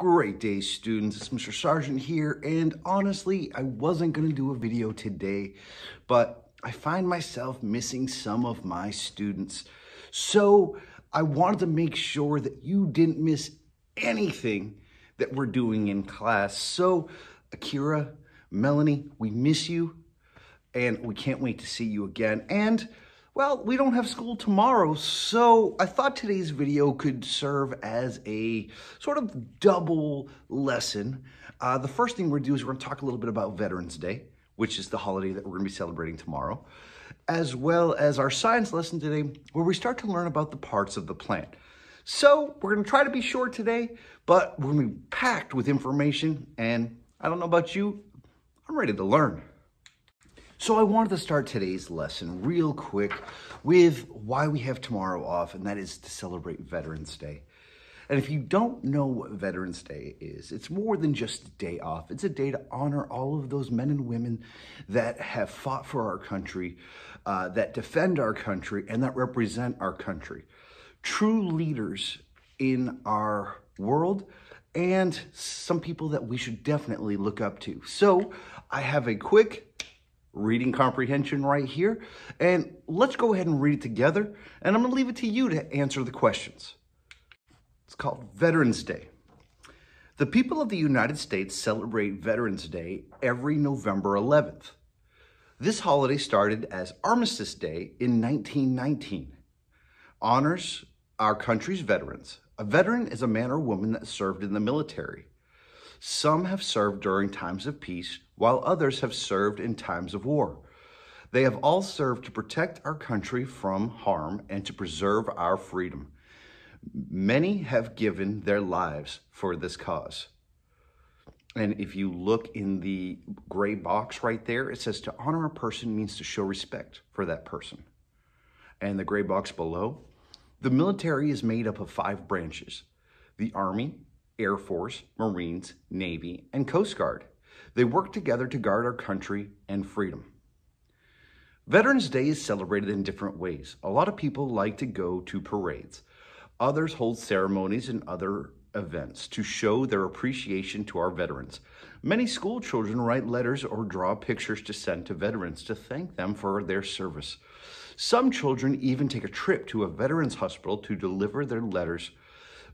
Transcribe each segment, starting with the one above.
Great day, students. It's Mr. Sargent here, and honestly, I wasn't going to do a video today, but I find myself missing some of my students. So I wanted to make sure that you didn't miss anything that we're doing in class. So Akira, Melanie, we miss you, and we can't wait to see you again. And well, we don't have school tomorrow, so I thought today's video could serve as a sort of double lesson. The first thing we're going to do is we're going to talk a little bit about Veterans Day, which is the holiday that we're going to be celebrating tomorrow, as well as our science lesson today, where we start to learn about the parts of the plant. So we're going to try to be short today, but we're going to be packed with information, and I don't know about you, I'm ready to learn. So I wanted to start today's lesson real quick with why we have tomorrow off, and that is to celebrate Veterans Day. And if you don't know what Veterans Day is, it's more than just a day off. It's a day to honor all of those men and women that have fought for our country, that defend our country, and that represent our country. True leaders in our world, and some people that we should definitely look up to. So I have a quick reading comprehension right here, and let's go ahead and read it together, and I'm going to leave it to you to answer the questions. It's called Veterans Day. The people of the United States celebrate Veterans Day every November 11th. This holiday started as Armistice Day in 1919. Honors our country's veterans. A veteran is a man or woman that served in the military. Some have served during times of peace, while others have served in times of war. They have all served to protect our country from harm and to preserve our freedom. Many have given their lives for this cause. And if you look in the gray box right there, it says to honor a person means to show respect for that person. And the gray box below, the military is made up of 5 branches: the Army, Air Force, Marines, Navy, and Coast Guard. They work together to guard our country and freedom. Veterans Day is celebrated in different ways. A lot of people like to go to parades. Others hold ceremonies and other events to show their appreciation to our veterans. Many school children write letters or draw pictures to send to veterans to thank them for their service. Some children even take a trip to a veterans hospital to deliver their letters.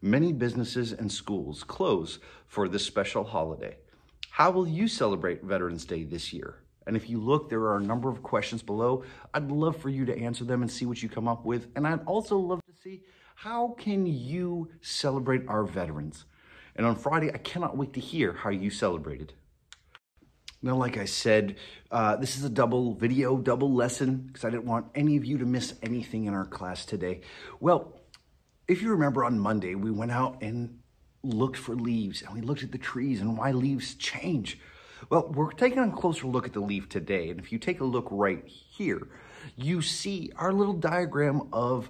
Many businesses and schools close for this special holiday. How will you celebrate Veterans Day this year? And if you look, there are a number of questions below. I'd love for you to answer them and see what you come up with. And I'd also love to see, how can you celebrate our veterans? And on Friday, I cannot wait to hear how you celebrated. Now, like I said, this is a double video, double lesson, because I didn't want any of you to miss anything in our class today. Well, if you remember, on Monday, we went out and looked for leaves, and we looked at the trees and why leaves change. Well, we're taking a closer look at the leaf today, and if you take a look right here, you see our little diagram of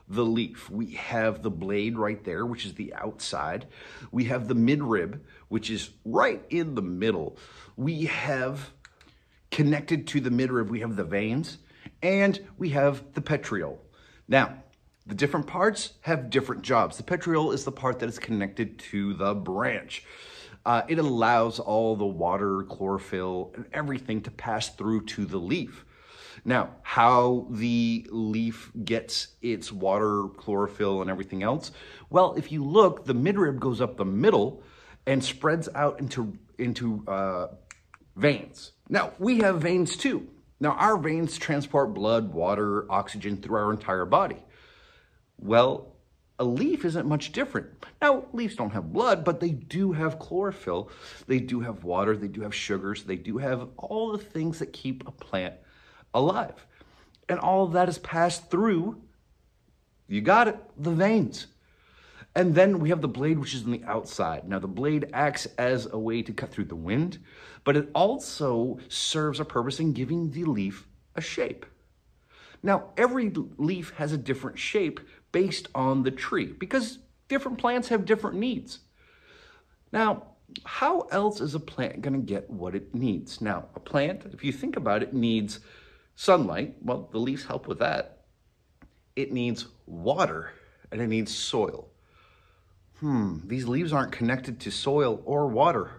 the leaf. We have the blade right there, which is the outside. We have the midrib, which is right in the middle. We have connected to the midrib, we have the veins, and we have the petiole. Now, the different parts have different jobs. The petiole is the part that is connected to the branch. It allows all the water, chlorophyll, and everything to pass through to the leaf. Now, how the leaf gets its water, chlorophyll, and everything else? Well, if you look, the midrib goes up the middle and spreads out into veins. Now, we have veins too. Now, our veins transport blood, water, oxygen through our entire body. Well, a leaf isn't much different. Now, leaves don't have blood, but they do have chlorophyll. They do have water. They do have sugars. They do have all the things that keep a plant alive. And all of that is passed through, you got it, the veins. And then we have the blade, which is on the outside. Now, the blade acts as a way to cut through the wind, but it also serves a purpose in giving the leaf a shape. Now, every leaf has a different shape based on the tree, because different plants have different needs. Now, how else is a plant going to get what it needs? Now, a plant, if you think about it, needs sunlight. Well, the leaves help with that. It needs water, and it needs soil. These leaves aren't connected to soil or water.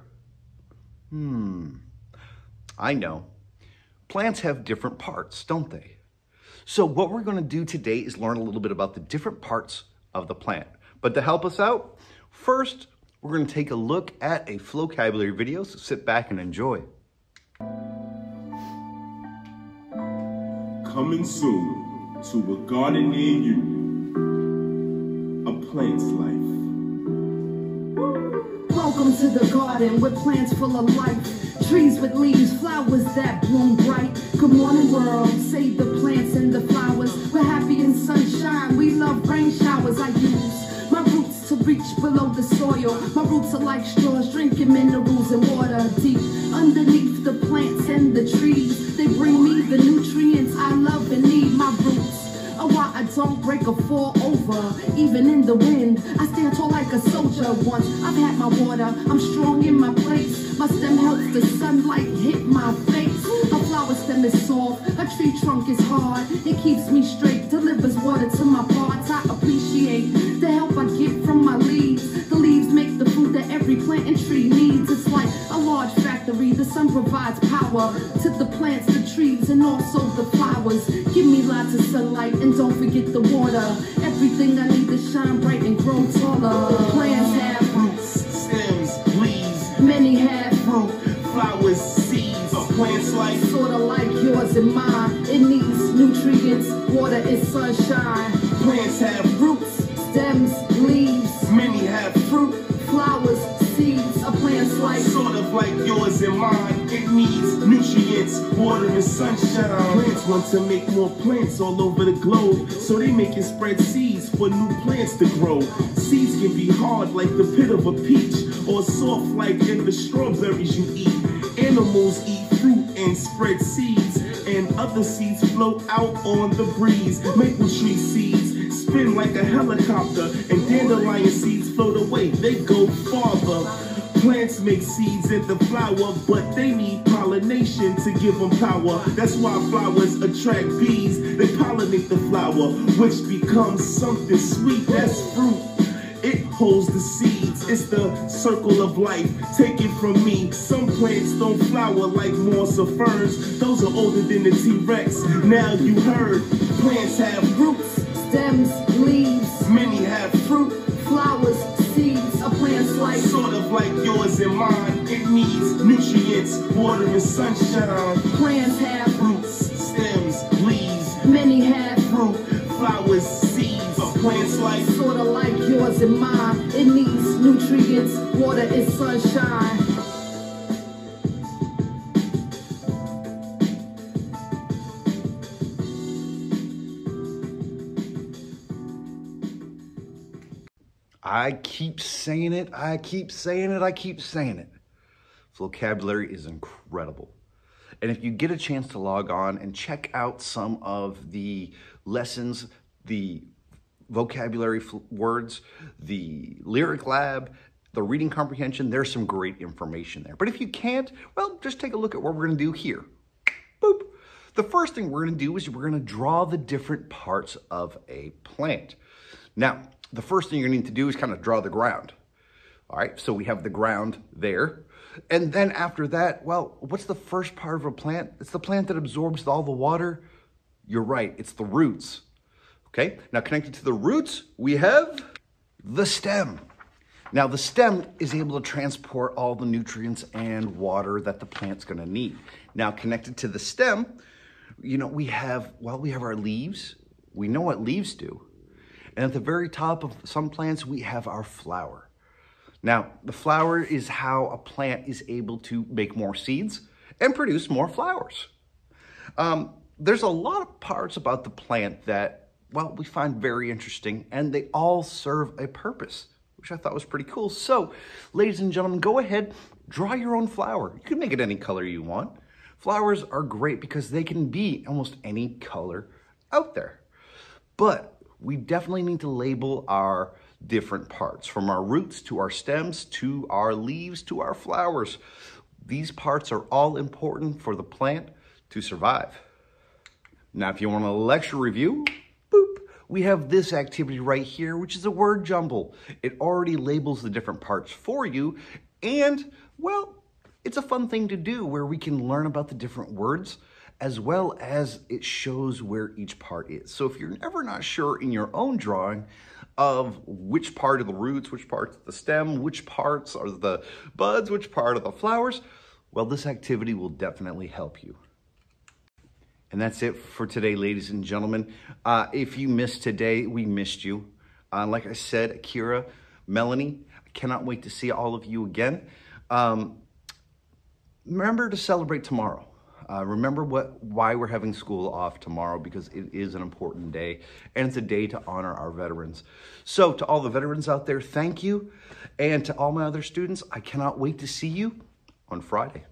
I know. Plants have different parts, don't they? So what we're going to do today is learn a little bit about the different parts of the plant. But to help us out, first, we're going to take a look at a vocabulary video, so sit back and enjoy. Coming soon to a garden near you, a plant's life. Welcome to the garden with plants full of life. Trees with leaves, flowers that bloom bright. Good morning world, save the plants and the flowers. We're happy in sunshine, we love rain showers. I use my roots to reach below the soil. My roots are like straws, drinking minerals and water deep underneath the plants and the trees. They bring me the nutrients I love and need. My roots are why I don't break or fall over, even in the wind. I stand tall like a soldier. Once I've had my water, I'm strong in my place. My stem helps the sunlight hit my face. A flower stem is soft, a tree trunk is hard. It keeps me straight, delivers water to my parts. I appreciate the help I get from my leaves. The leaves make the food that every plant and tree needs. It's like a large factory. The sun provides power to the plants, the trees, and also the flowers. Give me lots of sunlight and don't forget the water. Everything I need to shine bright and grow taller. Plants have Roots, stems, leaves, many have fruit, flowers, seeds. A plant's life. sorta like yours and mine. It needs nutrients, water, and sunshine. Plants have Roots, stems, leaves, many have fruit, flowers, seeds. A plant's life. sort of like yours and mine. It needs nutrients, water, and sunshine. Plants want to make more plants all over the globe, so they make and spread seeds for new plants to grow. Seeds can be hard like the pit of a peach, or soft like in the strawberries you eat. Animals eat fruit and spread seeds, and other seeds float out on the breeze. Maple tree seeds spin like a helicopter, and dandelion seeds float away, they go farther. Plants make seeds in the flower, but they need pollination to give them power. That's why flowers attract bees. They pollinate the flower, which becomes something sweet. That's fruit. It holds the seeds. It's the circle of life. Take it from me. Some plants don't flower like moss or ferns. Those are older than the T-Rex. Now you heard. Plants have Roots, stems, leaves, many have fruit, flowers, seeds. A plant's life. sort of like yours and mine. It needs nutrients, water, and sunshine. Plants have Roots, stems, leaves, many have fruit, flowers, seeds. A plant's life. sorta like yours and mine. It needs nutrients, water, and sunshine. I keep saying it, I keep saying it, I keep saying it. Vocabulary is incredible. And if you get a chance to log on and check out some of the lessons, the vocabulary words, the lyric lab, the reading comprehension, there's some great information there. But if you can't, well, just take a look at what we're gonna do here. Boop. The first thing we're gonna do is we're gonna draw the different parts of a plant. Now, the first thing you're gonna need to do is kind of draw the ground. All right, so we have the ground there. And then after that, well, what's the first part of a plant? It's the plant that absorbs all the water. You're right, it's the roots. Okay, now connected to the roots, we have the stem. Now the stem is able to transport all the nutrients and water that the plant's gonna need. Now connected to the stem, you know, we have our leaves. We know what leaves do. And at the very top of some plants, we have our flower. Now, the flower is how a plant is able to make more seeds and produce more flowers. There's a lot of parts about the plant that, well, we find very interesting, and they all serve a purpose, which I thought was pretty cool. So, ladies and gentlemen, go ahead, draw your own flower. You can make it any color you want. Flowers are great because they can be almost any color out there. But we definitely need to label our different parts, from our roots to our stems to our leaves to our flowers. These parts are all important for the plant to survive. Now, if you want a lecture review, boop, we have this activity right here, which is a word jumble. It already labels the different parts for you, and, well, it's a fun thing to do where we can learn about the different words as well as it shows where each part is. So if you're ever not sure in your own drawing of which part of the roots, which part's the stem, which parts are the buds, which part are the flowers, well, this activity will definitely help you. And that's it for today, ladies and gentlemen. If you missed today, we missed you. Like I said, Akira, Melanie, I cannot wait to see all of you again. Remember to celebrate tomorrow. Remember why we're having school off tomorrow, because it is an important day, and it's a day to honor our veterans. So to all the veterans out there, thank you. And to all my other students, I cannot wait to see you on Friday.